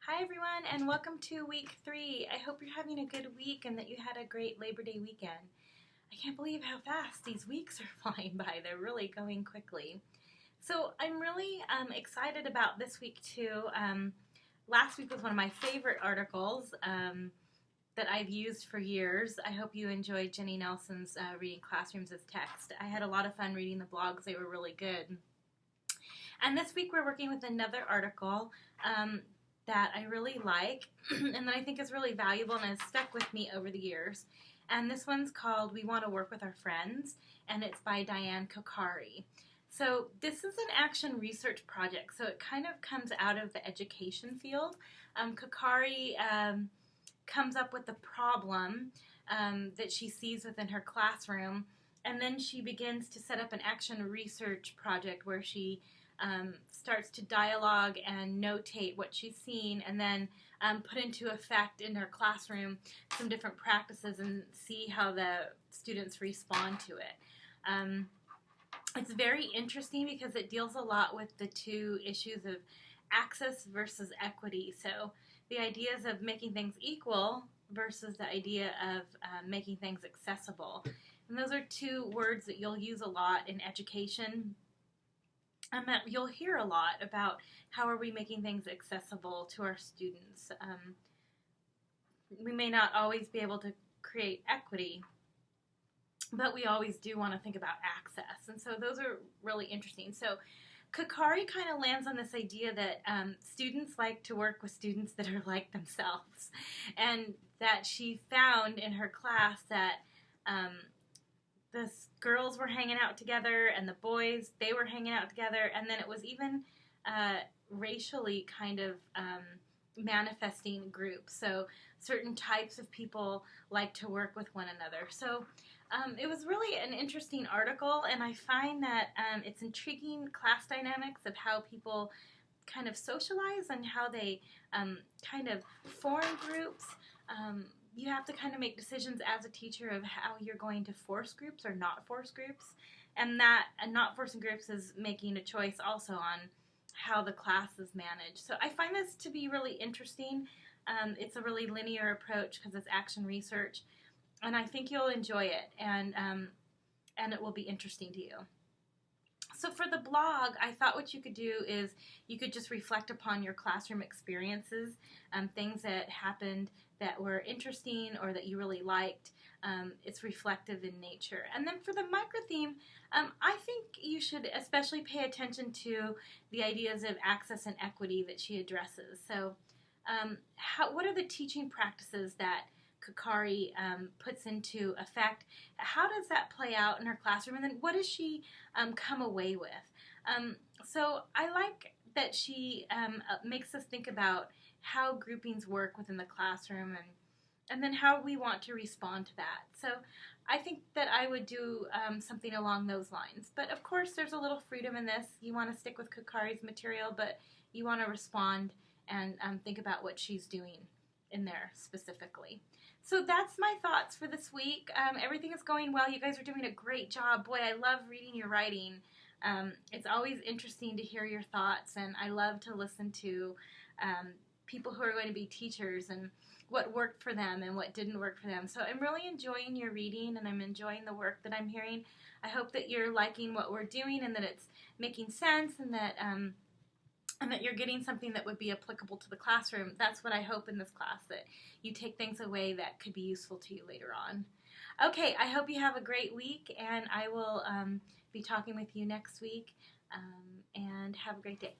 Hi everyone, and welcome to week 3. I hope you're having a good week and that you had a great Labor Day weekend. I can't believe how fast these weeks are flying by. They're really going quickly. So I'm really excited about this week too. Last week was one of my favorite articles that I've used for years. I hope you enjoyed Jenny Nelson's Reading Classrooms as Text. I had a lot of fun reading the blogs. They were really good. And this week we're working with another article that I really like and that I think is really valuable and has stuck with me over the years. And this one's called We Want to Work with Our Friends, and it's by Diane Kokari. So this is an action research project, so it kind of comes out of the education field. Kokari comes up with the problem that she sees within her classroom, and then she begins to set up an action research project where she starts to dialogue and notate what she's seen, and then put into effect in her classroom some different practices and see how the students respond to it. It's very interesting because it deals a lot with the two issues of access versus equity. So the ideas of making things equal versus the idea of making things accessible. And those are two words that you'll use a lot in education. You'll hear a lot about how are we making things accessible to our students. We may not always be able to create equity, but we always do want to think about access. And so those are really interesting. So Kokari kind of lands on this idea that students like to work with students that are like themselves, and that she found in her class that the girls were hanging out together and the boys, they were hanging out together, and then it was even racially kind of manifesting groups. So certain types of people like to work with one another. So it was really an interesting article, and I find that it's intriguing class dynamics of how people kind of socialize and how they kind of form groups. You have to kind of make decisions as a teacher of how you're going to force groups or not force groups. And that not forcing groups is making a choice also on how the class is managed. So I find this to be really interesting. It's a really linear approach because it's action research. And I think you'll enjoy it, and it will be interesting to you. So for the blog, I thought what you could do is you could just reflect upon your classroom experiences, things that happened that were interesting or that you really liked. It's reflective in nature. And then for the micro theme, I think you should especially pay attention to the ideas of access and equity that she addresses. So what are the teaching practices that Kokari puts into effect? How does that play out in her classroom? And then what does she come away with? So I like that she makes us think about how groupings work within the classroom, and then how we want to respond to that. So I think that I would do something along those lines. But of course there's a little freedom in this. You want to stick with Kokari's material, but you want to respond and think about what she's doing in there specifically. So that's my thoughts for this week. Everything is going well. You guys are doing a great job. Boy, I love reading your writing. It's always interesting to hear your thoughts, and I love to listen to people who are going to be teachers and what worked for them and what didn't work for them. So I'm really enjoying your reading, and I'm enjoying the work that I'm hearing. I hope that you're liking what we're doing and that it's making sense, and that you're getting something that would be applicable to the classroom. That's what I hope in this class, that you take things away that could be useful to you later on. Okay, I hope you have a great week, and I will be talking with you next week, and have a great day.